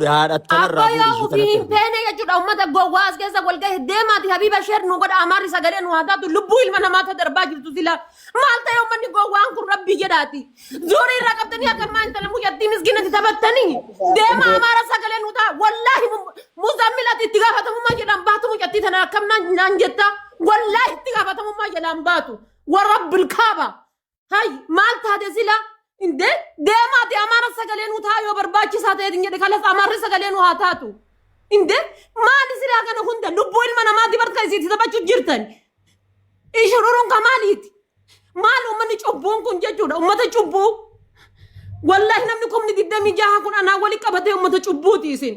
أبا يا وفيه بيني يجود أمة جواز كذا والجه ديما دي حبيبة شير نقول أماري سجلين وهذا تلبوي المنا ما تقدر باجي تزيلا ما أنت يوم مني جوان كل ربي جداتي زوري ركبتني كمان أنت لمو يدي مسكينة تبتني ديما أمارا سجلين ودا والله مزملة تجاهة ما جلام باتو يدي تنا كم نانجتا والله تجاهة ما جلام باتو ورب الكعبة هاي مالت هذا زلا إنده ديما دي أمارة سجلين وتايو برباكي ساتة دينجة خلاص أمارة سجلين وهاتاتو إنده ما نزل أنا هندا لبويل ما نما دي برد كذي تبى تجرتن إيش رورون كماليت مالو من يشوفون كن جدودا وما تشوفو والله نمنكم نديد مي جاها كن أنا ولي كبده وما تشوفو تيسين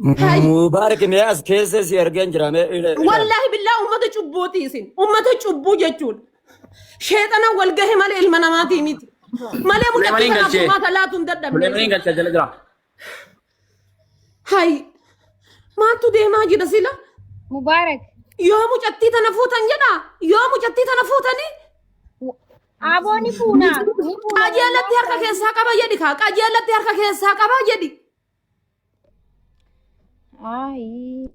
مبارك مياس كيسس يرجع جرامه والله بالله وما تشوفو تيسين وما تشوفو جدول شيطانا والجه مال المناماتي ميت مال متكلم ما ثلاث تندم مليمين قلت جلجرا هاي ما تودي ما جد سيلا مبارك يوم جتي تنفوتن جدا يوم جتي تنفوتني أبوني فونا أجيالة تيارك كيسا كبا يدي خاك أجيالة تيارك كيسا كبا يدي أي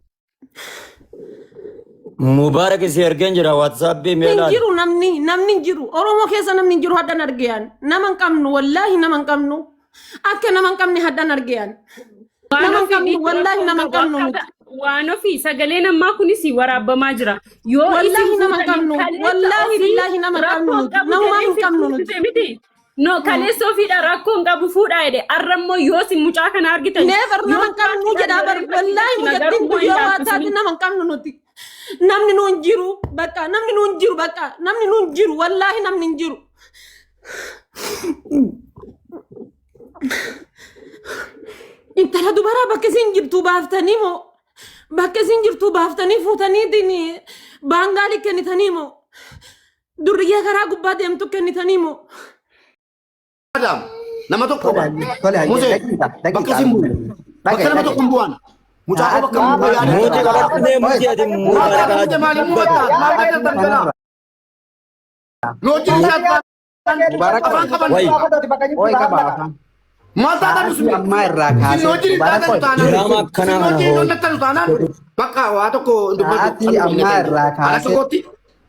مبارك سيرجع جرا واتساب بميلاد نجرو نمني نجرو أرومو كيسا نمني نجرو هذا نرجعان نمن كمنو والله نمن كمنو أكيد نمن كمني هذا نرجعان نمن كمنو والله نمن كمنو وانو في سجلنا ما كوني سي وراب ماجرا يو والله نمن كمنو والله بالله نمن كمنو نمن كمنو no kale sofi da rakon gabu fuda ide arrammo yosi mucha kana argita never naman kamnu jada bar wallahi mujaddin ko yo wata naman kamnu noti namni non jiru baka namni non jiru wallahi namni jiru inta la dubara bakkesin jirtu baftani futani dini bangali kenitanimo durriya gara gubba demtu kenitanimo Adam, nama tu kau. Muse, bakal simbu. Bakal nama tu kumpulan. Muka aku bakal kumpulan. मुझे गलत नहीं मुझे आदि मुबारक Muka mali muka. Mali kita kena. Logik siapa? Mubarak. Wai. Oi kabar. Mata tak usah. Marah kasih. Logik Mubarak tak koi. tanah. Drama kena Logik mana? tak tanah. Maka waktu ko untuk Hati amarah kasih. Anak koti.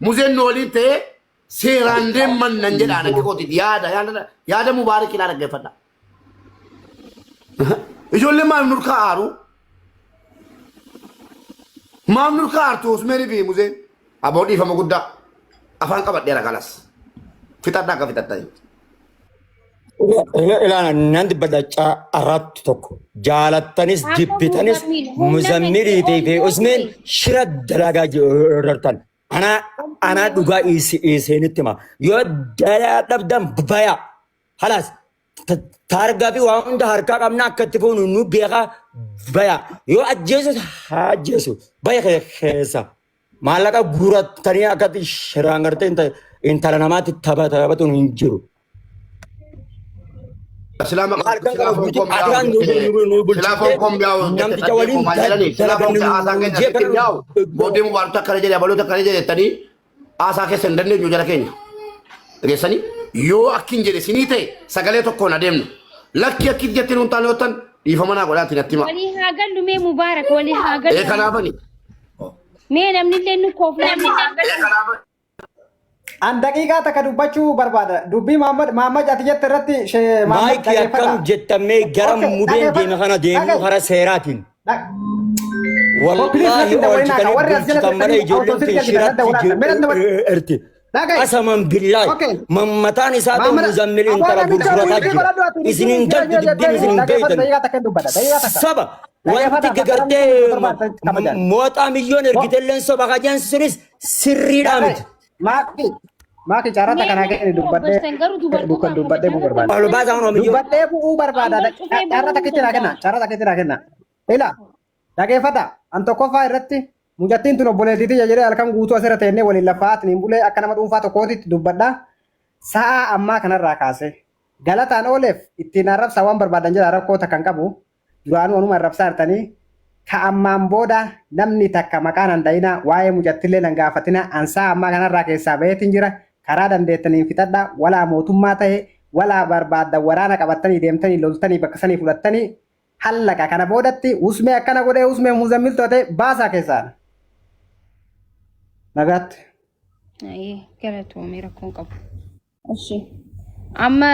Muse noli te. Serandem man nanjel anak koti. Yada Mubarak kila nak gefada. Ijolle mamnur kaaru. Mamnur kaar tu usme ni bi muse. Abodi fama gudda. Afan kabat dia kalas. Fitat nak fitat tadi. إلى نند بدأ أراد تك جالت تنس جيب تنس مزمري تيجي أسمين شرد دلعة جرتان أنا دوغا إيسينتما يود دلعة تبدم بيا خلاص تارجع في وان ده هركا كمنا كتبون إنه بيجا بيا يو أجهزه بيا خيسا مالك غورة تانية كتي شرانغرتين إنت لنامات تبا تون إنجرو Selama kom biau nam dijawalin selama asake nyakin biau bodi mu warta kerja dia balu kerja tadi asake sendene ju jara kenya resani yo akin jere sinite sagale to kona dem lakki akid jatin untan otan ifamana gola tinatima ولي هاجل لمي مبارك ولي هاجل e kana bani مين أمني لأنه كوفنا An daqiiqaa takka dubbachuu barbaada. Dubbii Mahammad ati jette irratti Maayik akkam jettamee gara mudeen deeme kana deemuu hara seeraatiin. Wallaahi oolchitanii bulchitan malee ijoolleen keessatti erti. Qasaman billaahi mammataan isaa ta'u muzammil intala gurgurataa jira. Isiniin galtu dubbiin isiniin beeytan. Saba wanti gagartee mooxaa milyoon ergitelleen soba kajaan sunis sirriidhaa miti. Maaki carata kana gani dubbadhee bu'uu barbaada. Kalau bahasa orang milyon. Dubbadhee bu'uu barbaada. Carata keetti kenna. Ila dhageeffata an tokkoffaa irratti mucattiin tun obboleettiitti jedhee halkan guutuu asirra teennee waliin lafaatiin hin bulee akka nama dhuunfaa tokkootitti dubbadha. Sa'a ammaa kanarraa kaase galataan ooleef ittiin arrabsaa waan barbaadan jedha rakkoota kan qabu duraanuu anuma arrabsaa jirtanii ka ammaan booda namni takka maqaan handayina waa'ee mucattillee nan gaafatina ansaa ammaa kanarraa keessaa baheetiin jira karaa dandeettaniin fixadha walaa mootummaa ta'e walaa barbaadda waraana qabattanii deemtanii loltanii bakka sanii fudhattanii hallaqa kana boodatti usmee akkana godhee usmee muzammil to'ate baasaa keessaan. Nagaatti. Galatoomii rakkoon qabu. Amma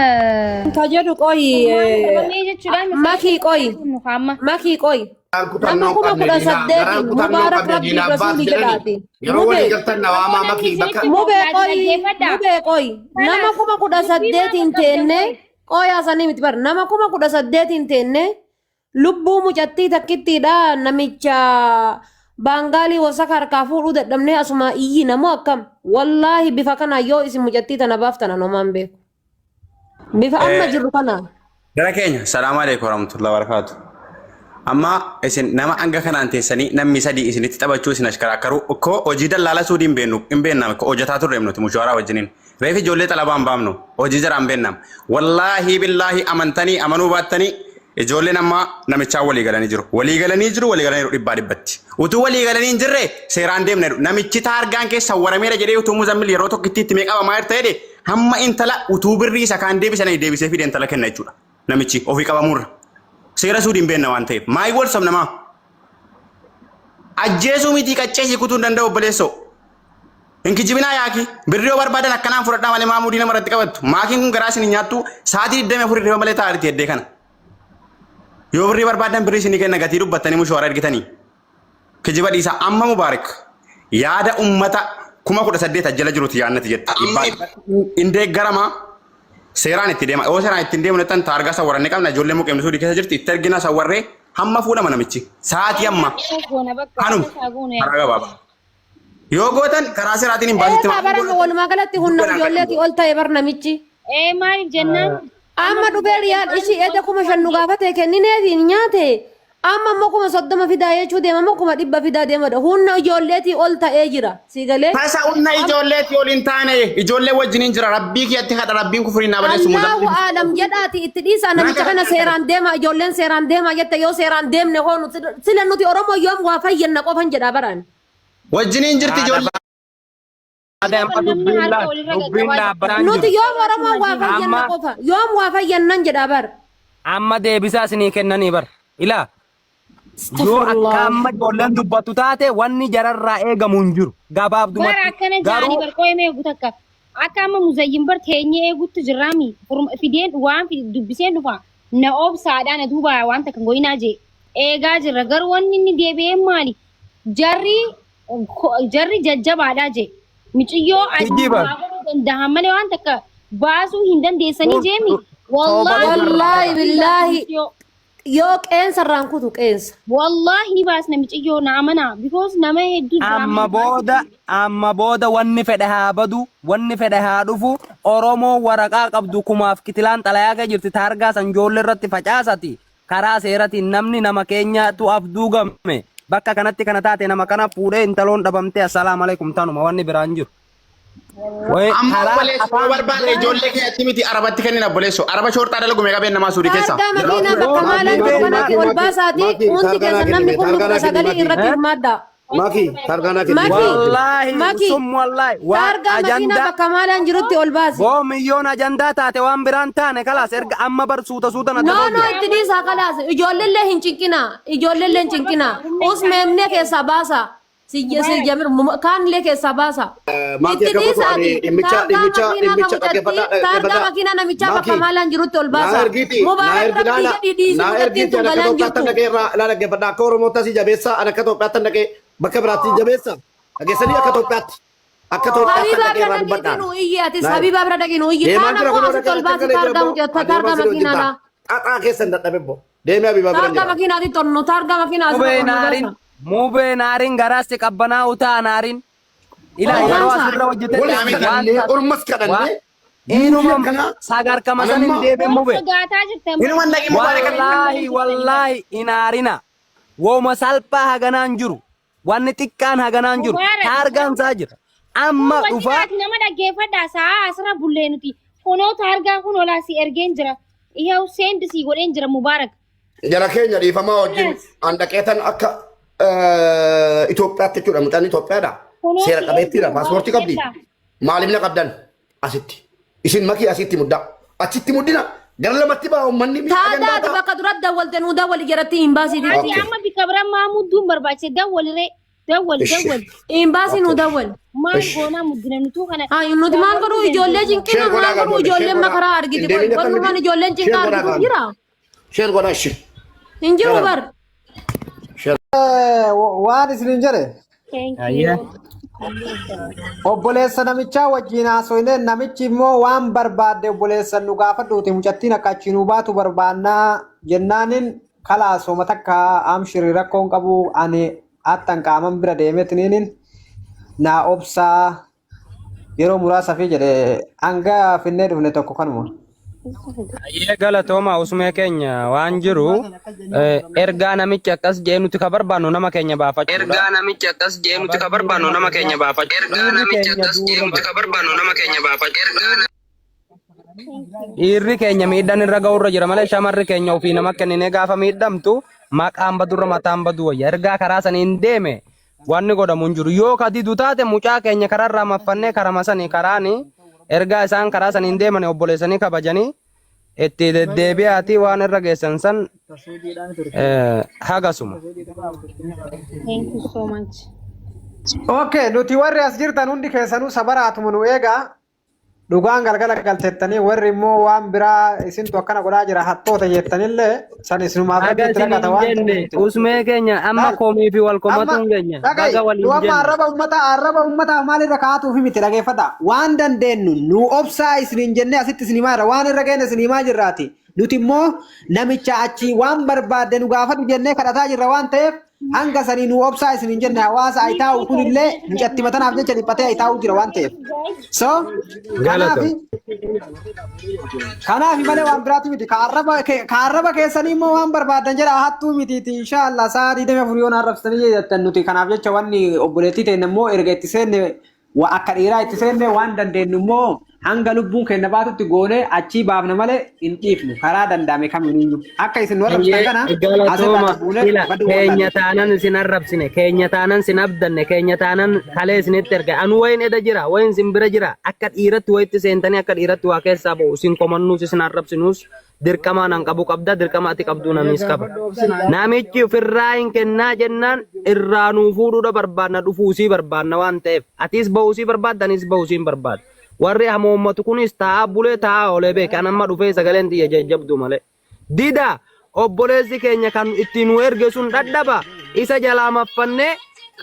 tajaajila makii qoyi. Nama kuma 18 Mubaarak Rabbi Rasuuli jedhaati. Mubee qoyi. Nama kuma 18 teenne qoyaa sanii miti bar. Nama kuma 18 teenne lubbuu mucattii takkittiidha namicha Bangali wasaka harkaa fuudhuu dadhabnee asuma iyyi namoo akkam. Wallaahi bifa kana yoo isin mucattii tana baaftana nomaan beeku. Bifa amma jirru kana. Gara keenya salaamu alaikum warahmatullahi wabarakatuh. Amma isin nama anga kanaan teessanii namni sadii isinitti taphachuu isin ashkaraakaru ko hojii dallala suudii hin beennam ko hojjetaa turre nuti mushawara wajjiniin. Reefi ijoollee xalabaan baamnu hojii jaraan beennam. Wallaahi billaahi amantanii amanuu baattanii ijoolleen amma namichaa walii galanii jiru. Walii galanii dhibbaa dhibbatti. Utuu walii galanii hin jirre seeraan deemne namichi taargaan keessa warameera jedhee utuu muzammil yeroo tokkitti itti meeqa bamaa irta jedhe hamma intala utuu birrii isa kaan deebisanii deebisee fide intala kenna jechuudha. Namichi ofii qabamurra. Seera suudiin beenna waan ta'eef. Maayii wal sabnamaa. Ajjeesuu miti qacceesii kutuu hin danda'u obboleessoo. Inkijibinaa yaaki birrii yoo barbaadan akkanaan fudhadhaa malee maamudii nama irratti qabattu. Maakiin kun garaa isin nyaattu sa'aatii 24 irra malee taa'aatti heddee kana. Yoo birrii barbaadan birrii isin kenna gatii dubbattanii mushawara argitanii. Kijiba dhiisaa amma Mubaarak yaada ummata 18,000 ajjala jiruuti yaannati jetta. Indee garamaa seeraan itti deema. Yoo seeraan ittiin deemu nettan taargaa sawwarannee qabna ijoollee muqeemni suudii keessa jirti itti ergina sawwarree hamma fuudhama namichi. Sa'aatii amma. Hanum karaa gabaabaa. Yoo gootan karaa seeraatiin hin baasitti. Baran walumaa galatti hunna ijoolleeti ol ta'e bar namichi. Maaliif jennaan? Amma dhufee riyaan ishii edda 5,000 gaafate kennineefi nyaate. Amma immoo 30 fidaa jechuu deema immoo 100 fidaa deemadha. Hunna ijoolleetii ol ta'ee jira. Siigalee. Tasa hunna ijoolleetii ol hin taane ijoollee wajjiniin jira rabbii kiyyatti hadha rabbiin kufuriin naa baleessu Allahu aalam jedhaati itti dhiisaa namicha kana seeraan deema ijoolleen seeraan deema jette yoo seeraan deemne hoonu sila nuti Oromoo yoom waa fayyanna qofan jedhaa baraan. Wajjiniin jirti ijoollee. Nuti yoom Oromoo waa fayyanna qofa yoom waa fayyannan jedhaa bar. Amma deebisaa isinii kennanii bar. Ilaa. Yoo akka amma ijoolleen dubbatu taate wanni jararraa eegamu hin jiru. Gabaabdumatti. Bara akkana jaanii barqooyee meequ takka. Akka amma muzayyin bar teenyee eegutti jirraami. Fideen waan dubbisee dhufa. Na obsaadhaa na duuba waan takka goyinaa jee. Eegaa jirra garuu wanni inni deebi'ee maali? Jarri jajjabaadhaa jee. Miciyyoo danda'an malee waan takka baasuu hin dandeessanii jeemi. Wallaahi billaahi. Yoo qeensa irraan kutu qeensa. Wallahi ni baasna miciyyoo na amana because nama hedduu amma booda wanni fedhe haa badu wanni fedhe haa dhufu Oromoo waraqaa qabdu kumaaf kitilaan xalayaa kee jirti taargaa san ijoollee irratti facaasati karaa seeratiin namni nama keenyaatu afduu game bakka kanatti kana taate nama kana fuudhee intaloon dhabamtee assalaamu alaikum tanuma wanni biraan jiru. Amma obboleessoo barbaade ijoollee keenyatti miti arabatti kennina obboleessoo araba shoortaa dalagu meeqa been namaa suudii keessa. Taargaa makiinaa bakka maalaan tokkonaati ol baasaati hundi keessa namni kun 9,000 irratti hirmaadda. Maki targana kenni. Wallahi sum wallahi taargaa makiinaa bakka maalaan jirutti ol baasi. Boo milyoon ajandaa taate waan biraan taane kalaas erga amma bar suuta na No itti dhiisaa kalaas ijoolleellee hin cinqina usmeemne keessaa baasa. Jamir kaanillee keessaa baasa. Itti dhiisaati. Taargaa makiinaa namichaa bakka maalaan jirutti ol baasa. Mubaarak rabbii jedhii dhiisuu mucattiin tun galaan jirtu. Laala geeffadha akka Oromoo tasii jabeessa ana akka Itoophiyaatti dhaqee bakka biraatti jabeessa. Dhageessanii akka Itoophiyaatti. Akka Itoophiyaatti dhaqee irraa dubbadhaan. Habiibaa bira dhaqee nu iyyi. Kaan ammoo asitti ol baasi taargaa makiinaadha. Xaxaa keessa hin dadhabe boo. Deemee Habiibaa bira jira. Taargaa makiinaati tonnu taargaa makiinaati. Mube naarin garaasti qabbanaa utaa naarin. Ila yeroo asirra hojjetee ormas kadhannee inuma sagar kamasan hin deebe mube. Wallahi inaarina. Wooma salphaa haganaan jiru. Wanni xiqqaan haganaan jiru. Taargaan isaa jira. Amma dhufa. Nama dhaggeeffadhaa sa'a asirra bullee nuti. Kunoo taargaa kun olaa si ergeen jira. Iyyuu seenti si godheen jira Mubaarak. Jara keenya dhiifamaa wajjin an dhaqeetan akka Itoophiyaatti jechuudha mucaan Itoophiyaadha. Seera qabeettiidha paaspoortii qabdi. Maaliif na qabdan asitti? Isin makii asitti muddaa. achitti muddina gara lamatti baa uummanni Taadaati bakka duratti dawwalte nu dawwali jaratti imbaasii Ati dirti. amma bika bira Mahmuduun barbaachise dawwalire dawwal. Imbaasii nu dawwal. Maal goona muddina nutu kana. Nuti maal godhu ijoollee cinqina maal godhu ijoollee makaraa argiti. Walumaan ijoolleen cinqaa argitu jira. sheer godhaa shi. Hin jiru bar. waan isinin jedhe Thank Ayyee. you. obboleessa namichaa wajjin haasofne namichi immoo waan barbaadde obboleessa nu gaafadhuuti mucattiin akka achi nu baatu barbaannaa jennaanin kalaasoma takka amshiri rakkoon qabu ani attan qaaman bira deemetiniin naa obsaa yeroo muraasa fi jedhe hanga finnee dhufne tokko kanuma. Ayyee galatooma usmee keenya waan jiru ergaa namichi akkas jee nuti ka barbaannu nama keenya baafachuu. Ergaa namichi akkas jee nuti ka barbaannu nama keenya baafachuu. Ergaa namichi akkas jee nuti ka barbaannu nama keenya baafachuu. Dhiirri keenya miidhaan irra ga'urra jira malee shamarri keenya ofii nama kennine gaafa miidhamtu maqaan badurra mataan badu wayya. Ergaa karaa saniin deeme wanni godhamu hin jiru. Yoo ka didu taate mucaa keenya kararraa maffannee karama sanii karaani ergaa isaan karaa saniin deeman obboleessanii kabajanii itti deddeebi'aatii waan irra geessan san hagasuma. Thank you so much. Okay, nuti warri as jirtan hundi keessanuu sabaraatuma nu eegaa. Dhugaan galgala galteettanii warri immoo waan biraa isintu akkana godhaa jira hattoota jettanillee san isinumaaf irratti dhagata waan jenne usmee keenya amma komii fi wal komatuun keenya baga waliin jenne. Arraba ummataaf maalirra kaa'atuuf miti dhageeffadha. Waan dandeenyu nu obsaa isiniin jenne asitti isinimaadha waan irra geenne isinimaa jirraati. Nuti immoo namicha achi waan barbaadde nu gaafatu jennee kadhataa jirra waan ta'eef hanga sanii nu obsaa isiniin jenne hawaasa ayitaa'u kunillee mucatti matanaaf jecha dhiphatee ayitaa'u jira waan ta'eef. So kanaaf malee waan biraati miti kaarraba keessanii immoo waan barbaadan jedha hattuu mitiiti inshaallah sa'a 24 yoon arrabsitanii jettan nuti kanaaf jecha wanni obboleettii ta'e immoo erga itti seenne akka dhiiraa itti seenne waan dandeenyu immoo hanga lubbuun keenya baatutti goone achii baafna malee hin dhiifnu karaa danda'ame kamiyyuu akka isin warra kana galatooma keenya taanan isin arrabsine keenya taanan sin abdanne keenya taanan kalee isinitti erga anu wayin eda jira wayin sin bira jira akka dhiiratti wayitti seentanii akka dhiiratti waa keessaa ba'u isin komannuus isin arrabsinuus dirqama nan qabu qabda dirqama ati qabdu namis qaba namichi ofirraa hin kennaa jennaan irraa nuu fuudhuudha barbaadna dhufuusii barbaadna waan ta'eef atis ba'uusii barbaaddanis ba'uusiin barbaadda. Warri hamoommatu kunis taa'aa bulee taa'aa olee beeke anamma dhufee sagaleen xiyya jajjabdu malee. Dida obboleessi keenya kan ittiin nu erge sun dadhaba isa jalaa maffannee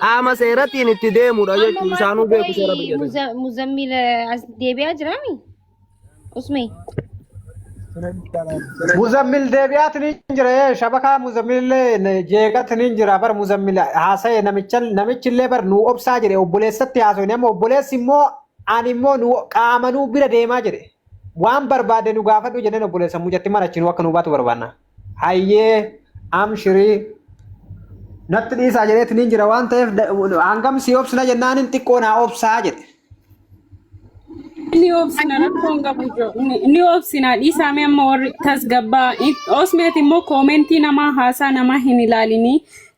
qaama seeratiin itti deemudha jechuun isaanuu beeku seera biyya. Muzammil as deebi'aa jiraami? Usmee. Muzammil deebi'aatiin hin jira shabakaa muzammillee jeeqatiin hin jira bar muzammil haasa'e namichillee bar nu obsaa jedhe obboleessatti haasa'e amma obboleessi immoo ani immoo nu qaamanuu bira deemaa jedhe waan barbaade nu gaafadhu jenneen obboleessa mucatti marachinuu akka nu baatu barbaanna. Hayyee amshirii natti dhiisaa jedheetiin hin jira waan ta'eef hangam si obsina jennaan hin xiqqoo naa obsaa jedhe. Ni obsina rakkoon qabu ni obsina dhiisaame amma warri tasgabbaa osmeet immoo koomentii namaa haasaa namaa hin ilaalini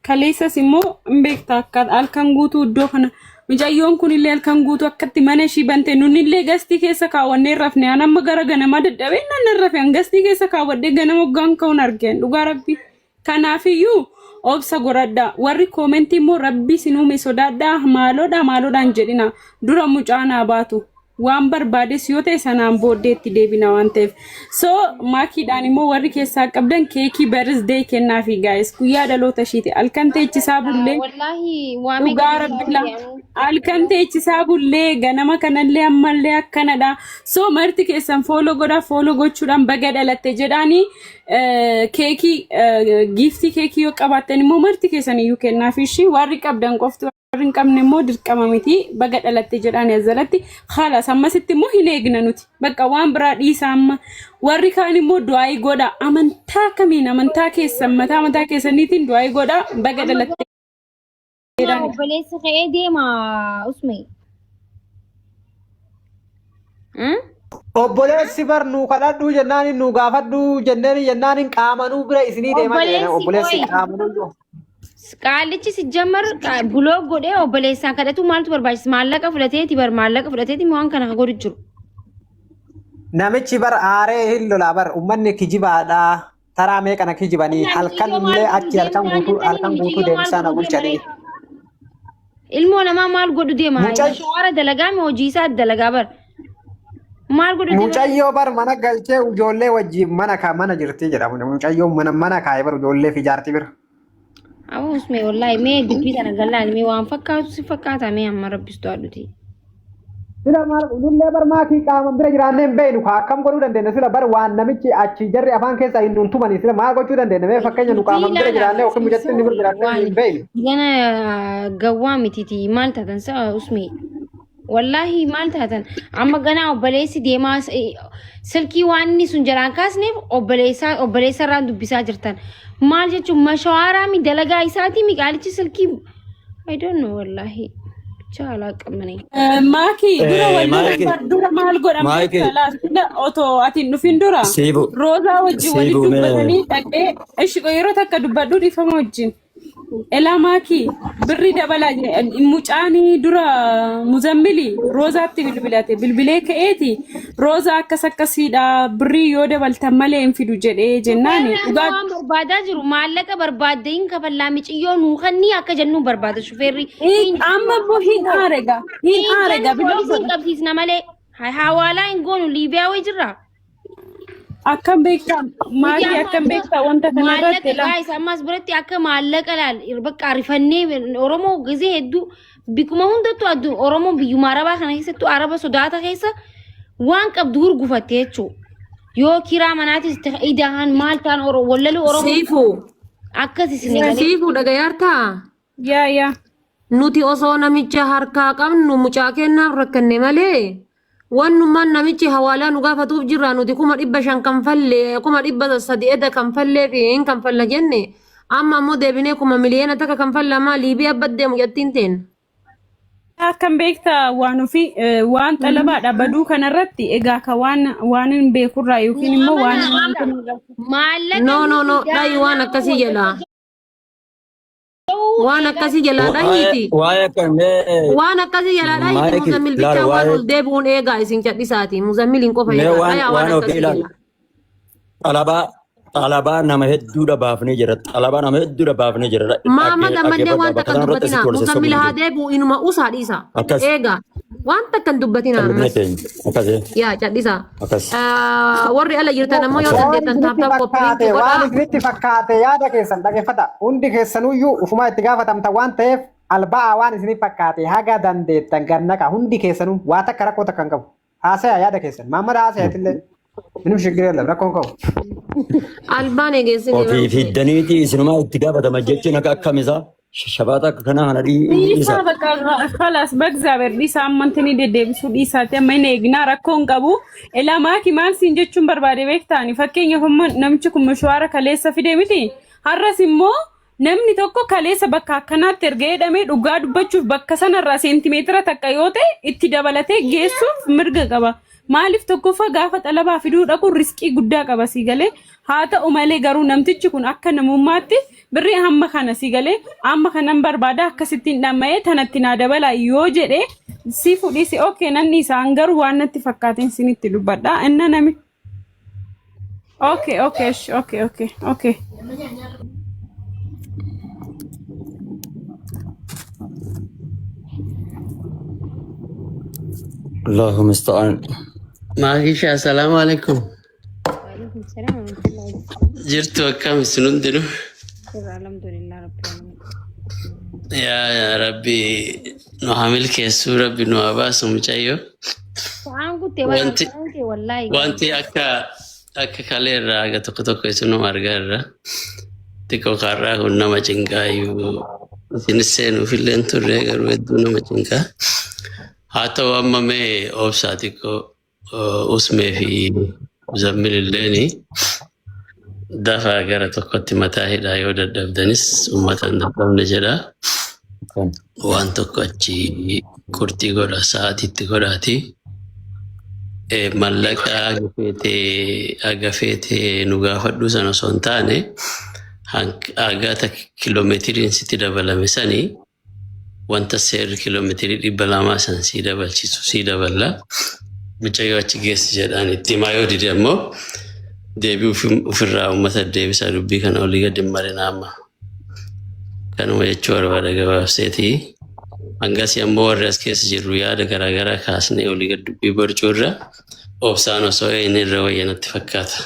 kaleessas immoo hin beekta akka halkan guutuu iddoo kana. Mijayyoon kunillee halkan guutuu akkatti mana ishii bante nunillee gastii keessa kaawwannee rafne an amma gara ganamaa dadhabee nan rafe an gastii keessa kaawwadhee ganama hoggaan ka'uun argeen dhugaa rabbi kanaafiyyuu obsa godhadhaa warri koomentii immoo rabbi sinuume sodaadhaa maaloodhaan jedhina dura mucaanaa baatu waan barbaades yoo ta'e sanaan booddeetti deebina waan ta'eef so maakiidhaan immoo warri keessaa qabdan keekii birthday kennaafi gaayis guyyaa dhaloota ishiiti halkan teechisaa bullee dhugaa rabbila halkan teechisaa bullee ganama kanallee ammallee akkanadha so marti keessan fooloo godhaa fooloo gochuudhaan baga dhalatte jedhaanii keekii giiftii keekii yoo qabaattan immoo marti keessan iyyuu kennaafi ishii warri qabdan qofti warri qabne immoo dirqama miti baga dhalatte jedhaan yazalatti halas ammasitti immoo hin eegna nuti bakka waan biraa dhiisaa amma warri kaan immoo du'aayii godha amantaa kamiin amantaa keessan mataa keessaniitiin du'aayii godha baga dhalatte. Obboleessa ka'ee deema Usmee. Obboleessi bar nu kadhadhuu jennaan nu gaafadhuu jennaan qaamanuu bira isinii deemaa jedhan obboleessi qaamanuu. Qaalichi si jammar buloo godhee obboleessaan kadhatu maaltu barbaachisa maallaqa fudhateeti bar maallaqa fudhateeti waan kana godhu jiru. namichi bar aaree hin lola bar ummanni kijibaadha taraa meeqana kijibanii halkan illee achi halkan guutuu deemsaa na bulchanii. Ilmoo namaa maal godhu deema? Shawaara dalagaa mi hojii isaa dalagaa bar? Maal godhu deema? Mucayyoo bar mana galchee ijoollee wajjin mana jirti jedhamu. Mucayyoo mana kaayee bar ijoollee fi jaartii bira. Abus mee wallahi mee dubbii sana galaan mee waan fakkaatu si fakkaata mee amma rabbistu aduti. Sila maal dullee bar maakii qaama bira jiraannee hin beeynu akkam godhuu dandeenya sila bar waan namichi achi jarri afaan keessaa hin tumanii sila maal gochuu dandeenya mee fakkeenya nu qaama bira jiraannee yookiin mujatti inni bira jiraannee hin beeynu. Gana gawwaa mititi maal taatan sa'a usmee. Wallahi maal taatan amma ganaa obboleessi deemaa silkii waan inni sun jaraan kaasneef obboleessa irraan dubbisaa jirtan. Maal jechuun mashawaaraa mi dalagaa isaatii mi qaalichi silkii I don't know wallahi. Chala qabani. Maaki dura maal godhamte laafina otoo atiin dhufin dura Roozaa wajjin walitti dubbatanii dhaqee ishi yeroo takka dubbadhu dhifama wajjin. Elaa maaki birri dabalaa mucaanii dura muzammili Roozaatti bilbilee ka'eeti Roozaa akkasiidha birri yoo dabaltan malee hin fidu jedhee jennaani dhugaa barbaadaa jiru maallaqa barbaadde hin kafallaa miciyyoo nuu kannii akka jennu barbaada shufeerri amma immoo hin aarega bilbilee qabsiisna malee hawaalaa hin goonu Liibiyaa way jirra. Akkam beektaa maali akkam beektaa wanta kana irratti guys ammas biratti akka maallaqa laal bakka rifannee Oromoo gizee hedduu bikuma hundattu addu Oromoo biyyuma Arabaa kana keessattu Araba sodaata keessa waan qabdu gurgufatte jechuudha. Yoo kiraa manaatis idahan maal ta'an wallalu Oromoo siifu akkas isin siifu dhagayaartaa yaa nuti osoo namicha harkaa qabnu mucaa kennaaf rakkanne malee Wannumaan namichi hawaalaa nu gaafatuuf jirra nuti 500 kanfallee 300 kanfallee fi hin kanfalla jenne amma ammoo deebinee 1,000,000 takka kanfalla maa Liibiyaa baddeemu jettiin teen. Akkam beektaa waan ofii waan xalabaadha baduu kanarratti egaa ka waan hin beekurraa yookiin immoo waan maallaqa no dhayi waan akkasii jedha. Waan akkasii jalaadha hiiti. Waan akkasii jalaadha hiiti Muzammil bicha waan ol deebi'uun eegaa isin cadhisaati. Muzammil hin qofa eegaa. Waan akkasii jala. Xalabaa nama hedduudha baafnee jira. Xalabaa nama hedduudha baafnee jira. Maama gammadee waan takka dubbatina. Muzammil haa deebi'u inuma usaa dhiisa. Eegaa. Waan takka dubbatina. Yaa cadhisa. Warri ala jirtan ammoo yoo dandeettan taaptaa qophii. Waan isinitti fakkaate yaada keessan dhageeffata. Hundi keessanuyyuu ufuma itti gaafatamta waan ta'eef albaa waan isinitti fakkaate haga dandeettan gannaqa hundi keessanuu waa takka rakkoo takka hin qabu. Haasaya yaada keessan. Maamada haasayatillee. Minum shigirella rakkoon qabu. Albaan eegeessin. Ofii fiddaniiti isinumaa itti gaafatama jechuun akka akkamisaa shabaata akka kanaa kana dhiisa. Khalas bagzaaber dhiisa ammantanii deddeebisuu dhiisaati amma hin eegnaa rakkoon qabu. Elaa maaki maal siin jechuun barbaade beektaani fakkeenyaaf namichi kun mashwaara kaleessa fide miti. Har'as immoo namni tokko kaleessa bakka akkanaatti erga jedhamee dhugaa dubbachuuf bakka sanarraa seentimeetira takka yoo ta'e itti dabalatee geessuuf mirga qaba. Maaliif tokkoffaa gaafa xalabaa fiduu dhaquun riskii guddaa qaba si galee haa ta'u malee garuu namtichi kun akka namummaatti birrii hamma kana si galee amma kanan barbaada akkasittiin dhammayee tanatti naa dabala yoo jedhee si fudhisi okay nanni isaan garuu waan natti fakkaateen sinitti dubbadha inna nami okay. Allahumma ista'an. Maakisha assalamu alaikum. Waalaikum salaam wa rahmatullahi. Jirtu akkam isinun dinu? Alhamdulillah rabbil alamin. Ya Rabbi nu hamil keessu Rabbi nu abaasu mucayyo. Waan gutte wallahi. Wanti akka kaleerraa aga tokko isinu argaarra. Xiqqoo kaarraa kun nama cinkaayyuu isinis seenuufillee turre garuu hedduu nama cinkaa. Haa ta'u amma mee obsaa xiqqoo usmee fi muzammililleeni dafa gara tokkotti mataa hidhaa yoo dadhabdanis uummata hin dadhabne jedha. Waan tokko achi kurtii godha sa'aatiitti godhaati. Mallaqa agafeetee nu gaafadhu sana osoo hin taane agata kiiloomeetiriin sitti dabalame sanii wanta seerri kiiloomeetirii 200 san sii dabalchisu sii daballa. mucayyoo achi geessi jedhaan itti himaa yoo dide ammoo deebii ofirraa uummata deebisaa dubbii kana olii gadi hin marin amma. Kanuma jechuu barbaada gabaabseetii. Hangasii ammoo warri as keessa jirru yaada garaagaraa kaasnee olii gadi dubbii borcuu irra obsaan osoo inni irra wayya natti fakkaata.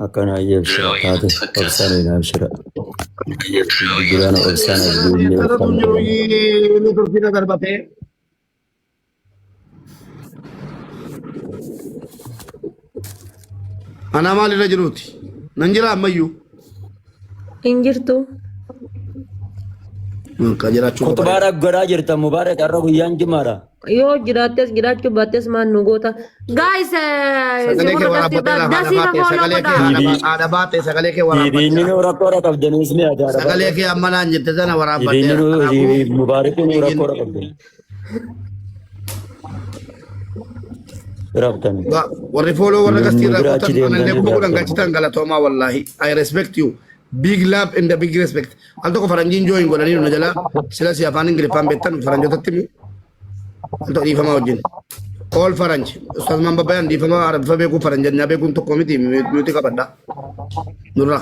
Akkana ayyabshira taate obsaan inaabshira. Guddaana obsaan darbate. Ana maalirra jiruuti? Nan jira ammayyuu. Hin jirtu. Kutubaa godhaa jirta Mubaarak har'a guyyaan jimaadha. Yoo jiraattes jiraachuu baattes maan nu goota. Guys, Sagalee kee waraabbattee. Inni rakkoodha qabdanis ni adaadha. Sagalee kee amma naan jette sana waraabbattee. Mubaarakin rakkoodha qabdan. Rabtani. Warri fooloo warra gastiirraa gootan anallee gurguran galchitan galatoomaa wallaahi. I respect you. Big love and a big respect. Alto ko faranjin join godhanii nu jala sila si afaan ingiliffaan beektan faranjootatti mi alto dhiifama wajjin. All faranj. Ustaz man babbayan dhiifama arabfa beekuu faranjannaa beekuun tokko miti nuti qabadha. Nurra.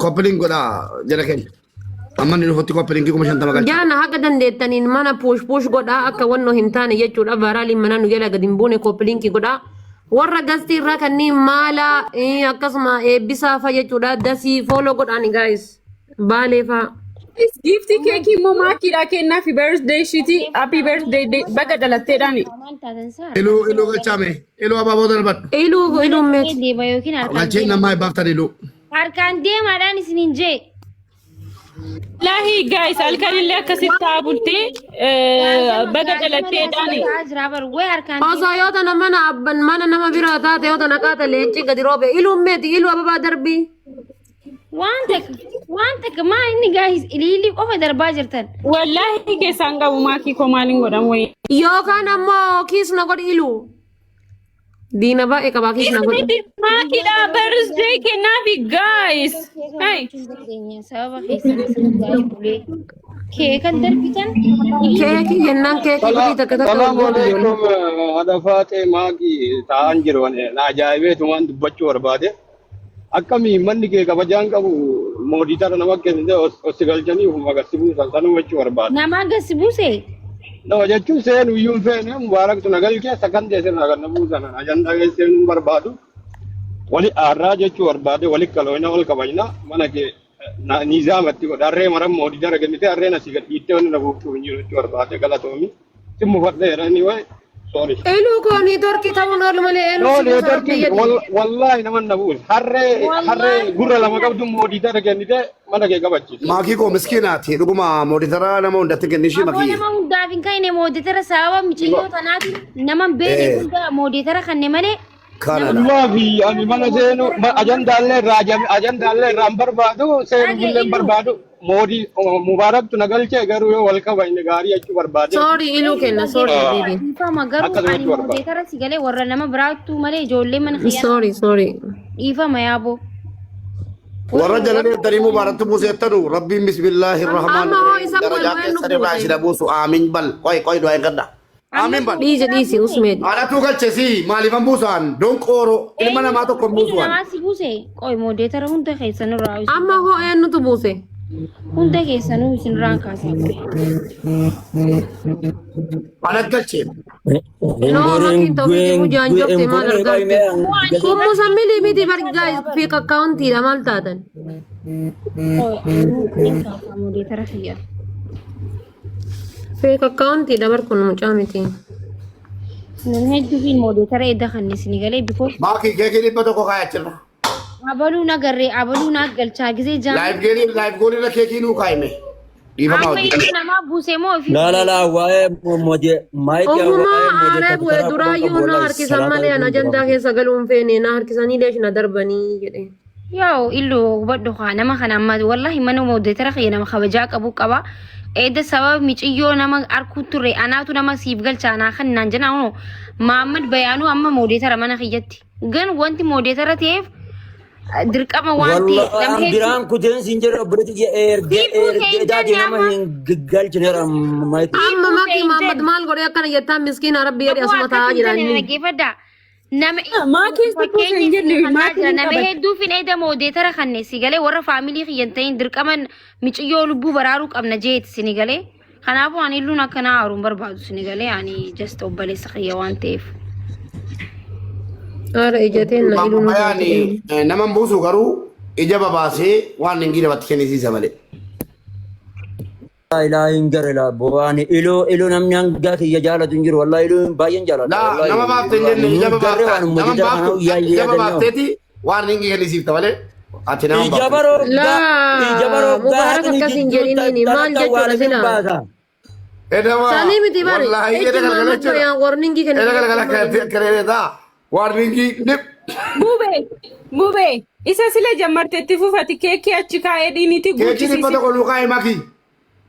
Coupling godha jala keenya. Amma ni nuti coupling kuma shantama galcha. Jaana haga dandeettaniin mana push godhaa akka wannoo hin taane jechuudha. Baaraaliin mana nu jala gadi hin buune coupling godhaa. Warra gastii irraa kanneen maala akkasuma eebbisaa fa'a jechuudha. Dasii follow godhaani guys. Baalee fa'a. Gifti keekii immoo maakiidha kennaa fi birthday shiti happy birthday baga dhalatteedhaani. Iluu galchaame. Iluu abaaboo darbadhu. Iluu meeti. Deema yookiin Galchee namaa baaftan iluu. harkaan deemaadhaan isiniin jee. Lahi guys halkanillee akkasitti taabulti baga dhalatteedhaani. Osoo yoo tana mana nama biraa taate yoo tana qaata leenci gadi roobe iluu meeti iluu ababaa darbii. Waan takka maa inni guys ililii qofa darbaa jirtan. Wallahi keessaan qabu maakii koo maaliin godhan wayi. Yookaan ammoo kiisna godhi iluu. Diina baay'ee qabaa kiisna godhi. Maakiidha birthday kennaafi guys. Sababa keessatti keekan darbitan. Keekii jennaan keekii gudii takka takka. Salaamualaikum ada Faatee maakii ta'an jiru na ajaa'ibeetumaan dubbachuu barbaade. Akkami manni kee kabajaan qabu mooditara nama kennite osi galchanii ufuma gasibuu sansanuu jechuu barbaade. Nama gasibuse? Nama jechuun seenu iyyuu hin feene mubaaraktu nagal keessa kan teessirraa kan nabuu sana ajandaa keesseen barbaadu. Wali aarraa jechuu barbaade wali kalooyina wal kabajna mana kee niizaamatti godha harree maran mooditara kennite harreen asii gad dhiittee wanni nabuuftuu hin jiru jechuu barbaade galatoomi. Simmu fadheerani wayi. Elu koni torki tamu normal elu. No, torki wallahi naman nabul. Harre gurra lama qabdu moditara kennite mana ke gabachi. Maaki ko miskinaati dhuguma moditara nama hundatti kennishi maki. Nama hundaaf hin kayne moditara sababa michiyyoo tanaati nama beene hunda moditara kanne malee. Wallahi ani mana seenu ajandaalee ram barbaadu seenu gillee barbaadu. Modi Mubaraktu nagalche garu yo walka bayne gari achu barbade. Sorry ilu kenna sorry baby. Ifa magaru ani moditara sigale warra nama biraatu male ijoollee mana khiyana. Sorry. Ifa mayabo. Warra jalane dari Mubaraktu busettanu rabbi bismillahirrahmanirrahim. Darajat sare rashida busu amin bal. Koy doa gadda. Amin bal. Disi usmed. Ada tu galchesi malifan busan donkoro ilma nama tokko busuan. Nama si buse koy moditara hunda keessanu raawi. Amma ho enu tu buse. Hunda keessanuu isin raan kaasaa. Anak galchee. No, makin tauhid mujaan jofte maal argate. Kummu sammili miti bar guys fake account ila mal taatan. Moditara khiyya. Fake account ila bar kun mucaa miti. Nan heddu fi moditara edda khannisni galee because Maaki keekii dhibba tokko kaayachirra. abalu na galchaa gisee jaan. Live gooni la keekii nuu kaayime. Dhiifama hojii. Nama buusee moo fi. La waa'ee moje maayikii Ogummaa aaree bu'ee duraayyuu na harkisan malee ana ajandaa keessa galuun feene na harkisanii leesh na darbanii jedhe. Yoo illu hubadhu haa nama kana amma wallahi mana moditara khiyya nama kabajaa qabu qaba. Edda sabab michiyyoo nama arkuu turre anaatu nama siif galchaa naa kan naan jenaa Muhammad Bayaanuu amma moditara mana khiyyatti. Gan wanti moditara ta'eef dirqama waan والله ta'eef أنا برام كتير سنجر بريتي إرجع ما هي قال جنرا ما يت amma maki Muhammad maal godhee akkana jettaa miskiina rabbi jedhee asuma taa'aa jiranii. Naggeeffadha. Maatiin tokko hin jenne maatiin nama hedduu fin eedamoo deetara kanne si galee warra faamilii kiyyan ta'in dirqaman miiciyyoo lubbuu baraaruu qabna jeeti sini galee. Kanaafuu ani illuun akkanaa haaruun barbaadu sini galee ani just obboleessa kiyya waan ta'eef. Haadha ijateen na iluun. Yaani nama buusu garuu ija babaasee waan hin gidabatti kennisiisa malee. لا إله إلا الله بواني إلو نم نانجا كي يجالة تنجر والله إلو باين جالة لا nama baafte hin jenne ija baafteeti waan hin kennisiifta malee ati nama baafte. Laa mubarak akkasin jedhiniini maal jechuudha silaa. Sanii miti bari echi maamatti yaa warningi kenna. Eda galgala kareereeta warningi nip. Bube isa sile jammarteetti fufati keekii achi kaa'ee dhiiniiti Keekii guuchisiisi. dhibbata koluu kaa'e maki.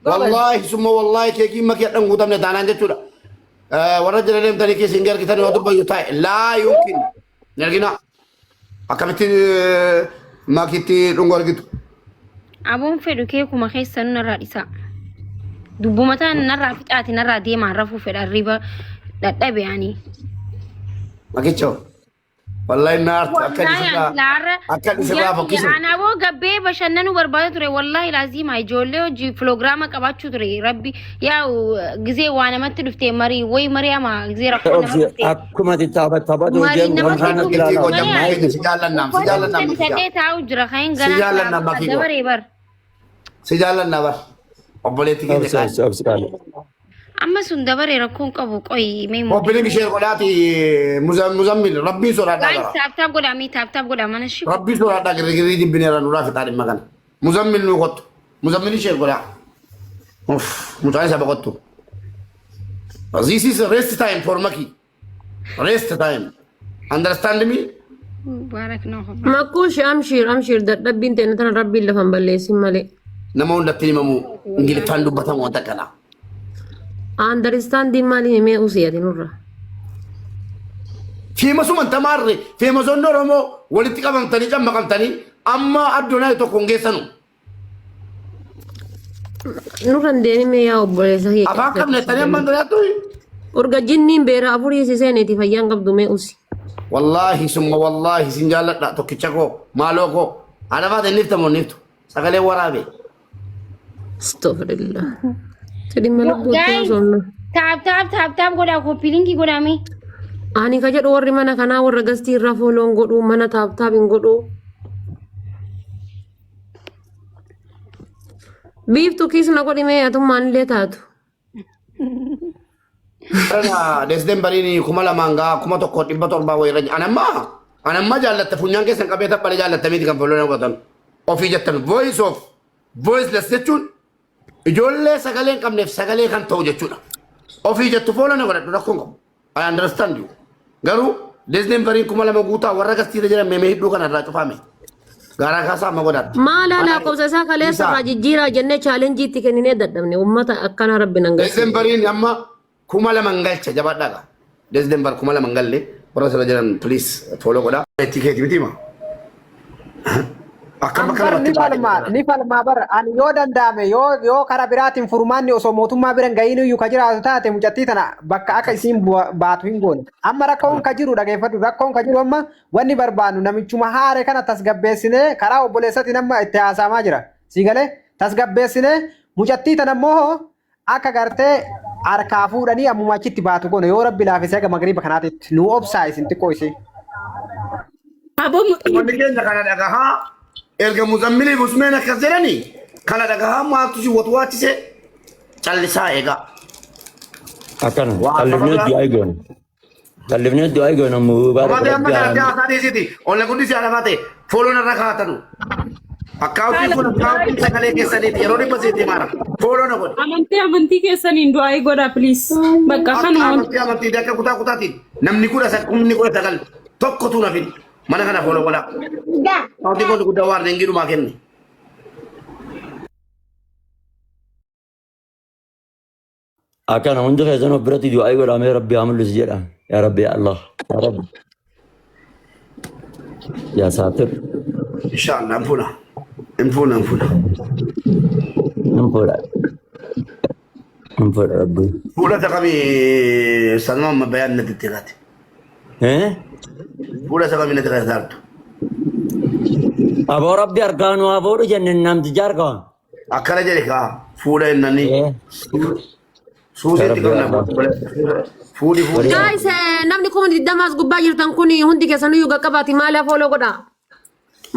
Wallahi summa wallahi keekii maki hadhan guutamne taanaan jechuudha. Warra jala deemtanii keessa hin argitan yoo dubbayyu taa'e laa yookiin ni argina. Akkamitti makiitti dhungoo argitu. Aboon fedhu keekuma keessa narraa dhisaa. Dubbumataan narraa fixaati narraa deemaa rafuu fedha riba dadhabe ani. Makichoo. Wallahi naartu akka dhisirraa fokkise. Anaaboo gabbee bashannanuu barbaada ture wallahi laazima ijoollee hojii filoogiraama qabaachuu ture rabbi yaa gizee waa namatti dhufte marii way mari'ama gizee rakkoo namatti dhufte. Akkuma taphattu Marii namatti dhufte. Si jaallannaam. Sadee taa'u jira kan ganaa dabaree bar. Si jaallanna bar. Obboleetti keenya qaali. Amma sun dabaree rakkoon qabu qoyi mee moo. Obboleen ishee godhaati muzammil rabbii soraadhaa Guys, gara. taap godha mana shi. Rabbii soraadhaa girgirii dibbineera nuraa fixaa dhimma kana. Muzammil nuu kottu. Muzammil ishee godhaa. Mucaan isa boqottu. This is rest time for Maki. Rest time. Understand me? Barak no. Makkuush amshir dadhabbiin ta'e tana rabbiin lafan balleessin malee. Nama hundatti himamu ingiliffaan dubbatamu wanta kana. Understanding maali himee usiyati nurra. Fiimasuman tamaarre fiimasoonni Oromoo walitti qabamtanii cammaqamtanii amma addoonaa tokko hin geessanu. Nurran deemee yaa obboleessa hiyya. Afaan qabnettanii amma dalaattu. Urga jinniin beera afurii siseeniiti fayyaan qabdu mee usi. Wallahi summa wallahi sin jaalladha tokkicha koo maaloo koo adafaat hin niftamu niftu sagalee waraabe. Astaghfirullah. Sedih melukutnya sono. Taap godha koppii linkii godhame. Ani ka jedhu warri mana kanaa warra gastii irraa fooloon godhu mana taap hin godhu. Biiftuu kiisna godhimee atummaan illee taatu. Karena desden barini kuma lamanga kuma tokko dhibba torbaa wayirra anamma jaallatte funyaan keessan qabeeta balee jaallatte miti kan fooloon godhan ofii jettan voiceless jechuun ijoollee sagalee hin qabneef sagalee kan ta'u jechuudha. Ofii jettu fooloon godhadhu rakkoon qabu. I understand you. Garuu desden bariin kuma lama guutaa warra gastiirra jiran meemee hidhuu kanarraa cufaame. Garaa kaasaa amma godhadha. Maala lakkoofsa isaa kaleessa irraa jijjiiraa jennee chaalenjii itti kenninee dadhabne uummata akkana rabbi nan galche. Desden bariin amma kuma lama galcha jabaadhaga. Desden bar kuma lama galle warra sirra jiran please fooloo godhaa. Tikeeti miti hima. Ni falmaa bara ani yoo danda'ame yoo karaa biraatiin furmaanni osoo mootummaa biran gahiin iyyuu ka jiraatu taate mucattii tana bakka akka isiin baatu hin goone. Amma rakkoon ka jiru dhageeffadhu rakkoon ka jiru amma wanni barbaannu namichuma haare kana tasgabbeessinee karaa obboleessatiin amma itti haasamaa jira. Siigalee tasgabbeessinee mucattii tana immoo akka gartee harkaa fuudhanii ammuma achitti baatu goone yoo rabbi laafisee aga magriiba kanaatitti nu obsaa isin xiqqoo isii. Wanni keenya kana dhagahaa erga muzammilii busmeen akkas jedhanii kana dhagahaa maaltu si watwaachise callisaa eegaa. Akkana tallifnee du'aa eegoon. Tallifnee du'aa eegoon ammoo baaduu. Amma kana gaasaa dhiisiti olle guddisi alamaa ta'e fooloon irra kaatanu. Akkaawutii kun akkaawutii sagalee keessaniiti yeroo dhibba seetii maara fooloon na godhe. Amantii keessaniin du'aa godha please. Bakka kanuma. Amantii akka kutaa kutaatiin namni kudha sagal tokkotu nafin. Mana kana fooloo godhaa. Akkaawutii kun guddaa waan rengi dhumaa kenne. Akkana hundi keessan of biratti du'aa godhamee rabbi haa mul'isu jedha. Yaa rabbi Allah. Yaa rabbi. Yaa saatir. inshallah infuna infuna rabbi fuula takami sanma ma bayan natitirati fuula takami natitirati abo rabbi arganu abo jannan namti jarga akkana jedhe ka fuula innani suusetti qabna fuudi guys namni kuma diddamas gubbaa jirtan kun hundi keessanuu yuga qabaati maaliif follow godha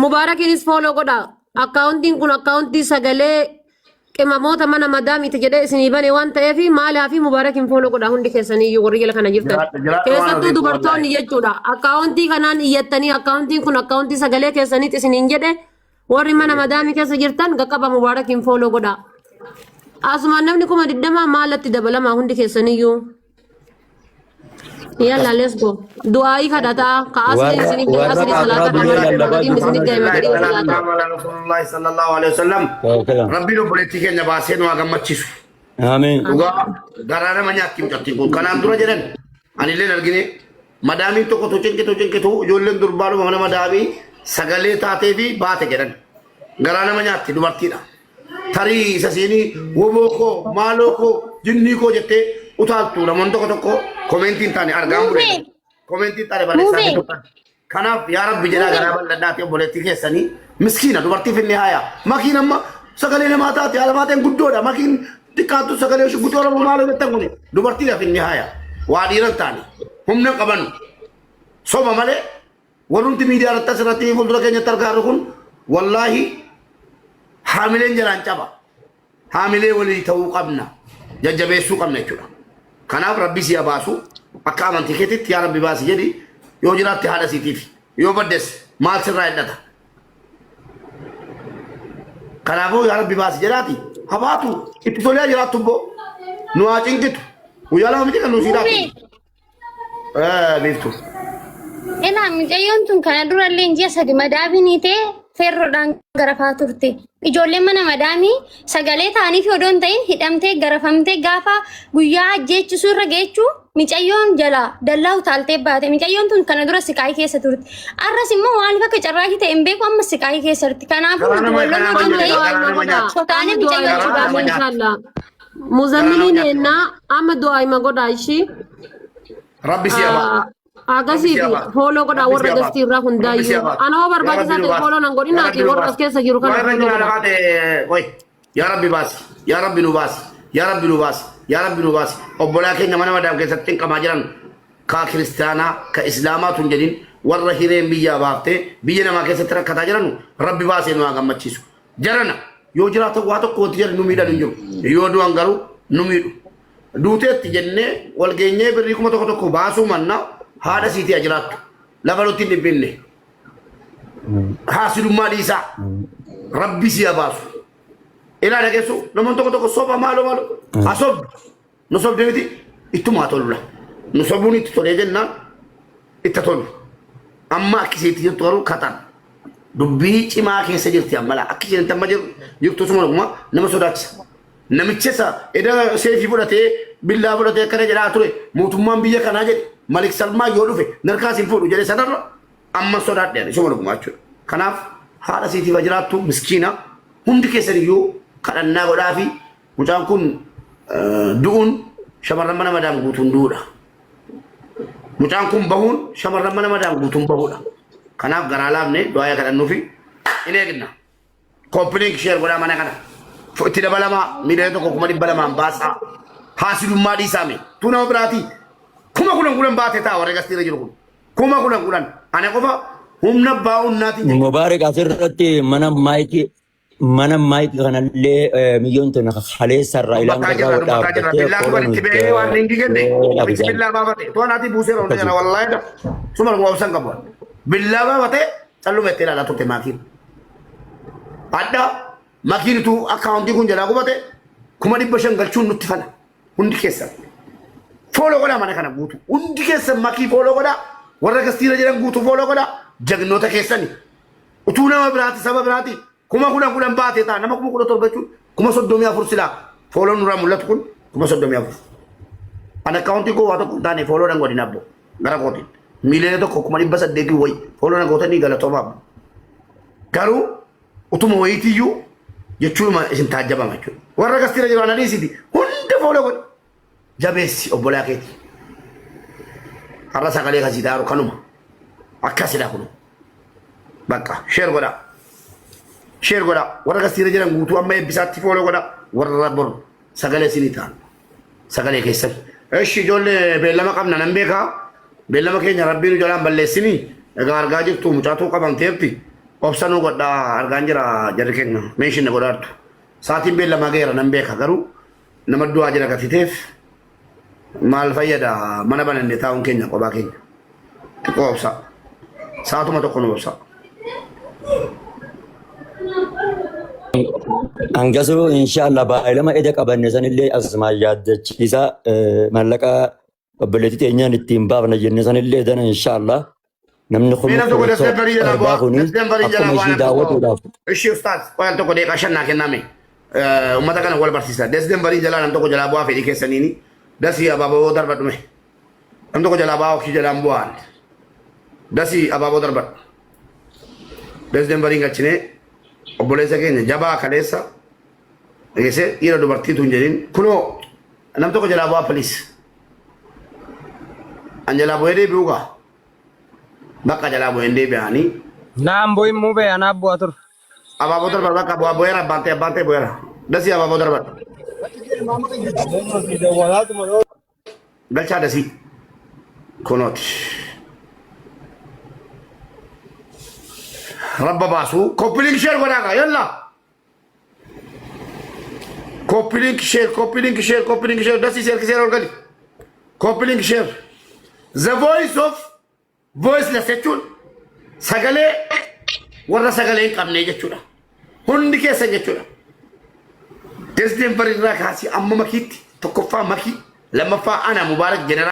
mubaarakinis follow godha akkaawuntiin kun akkaawuntii sagalee qimamoota mana madaamiiti jedhee isinii bane waan ta'eef maaliif mubaarakin follow godha hundi keessanii warri jala kana jirtan keessattuu dubartoonni jechuudha akkaawuntii kanaan iyyattanii akkaawuntiin kun akkaawuntii sagalee keessaniiti isiniin jedhe warri mana madaamii keessa jirtan qaqqaba mubaarakin follow godha asuma namni kuma diddama maalatti dabalama hundi keessaniyyuu yalla let's go du'aayi kadhata ka asli isini asli salata nabi isini gayma kadi salata rasulullah sallallahu alaihi wasallam rabbi no politike nya baase no agammachisu amin uga garana manya kimtatti ko kanan dura jedhan ani len argine madami to ko to cinke to jollen durbalu mana madami sagale taate fi baate jedhan garana manya ti dubartida tari sasini woboko maloko jinni ko jette utaaltu namoonni tokko komentiin taane argaan bule komentiin taane barreessaa tokko kanaaf yaa rabbi jedhaa garaa bal'adhaati obboleettii keessanii miskiina dubartii finne haya makiin amma sagalee namaa taate haala maateen guddoodha makiin xiqqaattu sagalee guddoo lamu maaloo jettan kun dubartii finne haya waa dhiiran taane humna qaban soba malee warrumti miidiyaa irratti asirratti fuuldura keenyatti argaarru kun wallaahi haamileen jalaan caba haamilee walii ta'uu qabna jajjabeessuu qabna jechuudha. kanaaf rabbi si abaasu akka amantii keetitti yaa rabbi baasi jedhi yoo jiraatti haadha siitiif yoo baddes maal sirraa hidhata kanaafuu yaa rabbi baasi jedhaati habaatu itti tolee jiraattu boo nu haa cinqitu guyyaa lama miti kan nu siidhaatu biiftu Ela mucayyoon tun kana durallee ji'a sadi madaabii ta'e ferroodhaan garafaa turte. Ijoolleen mana madaamii sagalee ta'anii fi odoon ta'in hidhamtee garafamtee gaafa guyyaa ajjeechisuu irra geechuu mucayyoon jala dallaa utaaltee baate. Mucayyoon tun kana dura siqaayii keessa turte. Arras immoo waan akka carraaqii ta'e hin beeku amma siqaayii keessa turte. Kanaafuu walloon odoon ta'in sotaanii mucayyoon muzammiliin ennaa amma du'aa hima godhaa ishii. rabbi si abaa Agasiif follow godha warra gastii irraa hundaayyuu. Ana hoo barbaachisaa ta'e follow nan godhinaati warra as keessa jiru kana follow godha. Qoy yaa rabbi baasi yaa rabbi nu baasi yaa rabbi nu baasi yaa rabbi nu baasi obbolaa keenya mana madaam keessatti hinqamaa jiran ka kiristaanaa ka islaamaa tun jedhin warra hireen biyyaa baaftee biyya namaa keessatti rakkataa jiran rabbi baasee nu haa gammachiisu. Jarana yoo jiraatan waa tokko wanti jedhan nu miidhan hin jiru yoo du'an garuu nu miidhu. Duuteetti jennee wal geenyee birrii kuma tokko baasuu mannaa haadha siitii ajiraattu lafa nutti hin dhibbinne haasidummaa dhiisaa rabbi si abaasu ilaa dhageessu namoonni tokko soba maaloo hasobdu nu sobde miti ittuma haa tolula nu sobuun itti tolee jennaan itti tolu amma akkisiitti jirtu garuu katan dubbii cimaa keessa jirti ammala akka isheen amma jirtu suma nama sodaachisa namichessa eda seefii fudhatee billaa fudhatee akkana jedhaa ture mootummaan biyya kanaa jedhe Malik Salmaa yoo dhufe narkaas hin fuudhu jedhe sanarra amma sodaadhe isuma dhuguma jechuudha. Kanaaf haadha siitiif jiraattu miskiina hundi keessan iyyuu kadhannaa godhaa fi mucaan kun du'uun shamarran mana madaam guutuun du'uudha. Mucaan kun bahuun shamarran mana madaam guutuun bahuudha. Kanaaf garaa laafne du'aa kadhannuu fi in eegna. Kooppiiniin sheer godhaa mana kana. Itti dabalamaa miidhagina tokko 200 baasaa haasidummaa dhiisaame tu nama biraatii. Kuma kulan baate taa warra gastii jiru kun. Kuma kulan ana qofa humna baa'uun naati. Mubaarak asirratti mana maayikii kanallee miyyoon tun haleessa irraa ilaan gargaa dhaabbatee billaa kun itti ba'ee waan hin gigenne bismillah baafate to'anaati buusee roonde jala wallaahi da suma kuma obsan qabu billaa baafate callume itti ilaalaa turte maakiin adda maakiin tu akkaawuntii kun jalaa qubate 500 galchuun nutti fana hundi keessan follow godha mana kana guutu hundi keessan makii follow godha warra gastiira jedhan guutu follow godha jagnoota keessani utuu nama biraati saba biraati kuma kulan baate taa nama kuma 17 jechuun kuma 34 silaa follow nurraa mul'atu kun kuma 34 ana akaawuntii koo waa tokko taane follow dhan godhin abbo gara kootiin miiliyoona tokko kuma 800 wayi follow dhan gootanii galatoomaa Garuu utuma wayitiyyuu jechuun isin taajjabama jechuudha. Warra gastiira jiru analiisiti hunda fooloo godhi. Jabeessi obbolaa keeti. Har'a sagalee kasii daaru kanuma. Akkasidha kunu. Bakka sheer godha. Sheer godha. Warra gastiira jiran guutuu amma eebbisaatti fooloo godha. Warra bor sagalee isinii ta'an. Sagalee keessan. Eshi ijoollee beellama qabna nan beekaa. Beellama keenya rabbiin ijoollaan balleessinii. Egaa argaa jirtu mucaatuu qabamteerti. Obsanuu godhaa argaan jira jarri keenya. Meeshinna godhaartu. Saatiin beellama geera nan beeka garuu nama du'aa jira gatiteef maal fayyada mana bananne taa'uun keenya qophaa keenya. Xiqqoo obsa. Saatuma tokko nu obsa. Angasu inshallah baay'ilama ija qabanne sanillee asumaa yaaddachiisa mallaqa obboleettii teenyaan ittiin baafna jenne sanillee dana inshallah namni kun arbaa kuni akkuma ishii daawwatuudhaaf. Ishii ustaas waan tokko deeqaa shannaa kenname uummata kana wal barsiisa. Desdeen barii jalaa nam tokko jalaa bu'aa fedhii keessaniini dasii abaaboo darbadhume. Nam tokko jalaa bu'aa okkii jalaan bu'aan dasii abaaboo darbadhu. Desdeen barii galchinee obboleessa keenya jabaa kaleessa eegese dhiira dubartiitu hin jedhin kunoo nam tokko jalaa bu'aa paliis. An jalaa bu'ee deebi'uugaa. Bakka jalaa bu'een deebi'anii. Naan bu'in muu bee anaaf bu'a tur. Abaaboo darbar bakka bu'aa bu'eera abbaan ta'e bu'eera. Dasii abaaboo darbar. Galchaa dasii. Kunooti. Rabba baasuu. Koppiliink sheer godhaagaa yalla. Koppiliink sheer dasii seerkiseera ol gali. Koppiliink sheer. The voice of voiceless jechuun sagalee warra sagalee hin qabne jechuudha. Hundi keessan jechuudha. Desdeen barirraa kaasii amma makiitti tokkoffaa makii lammaffaa ana mubaarak jenera.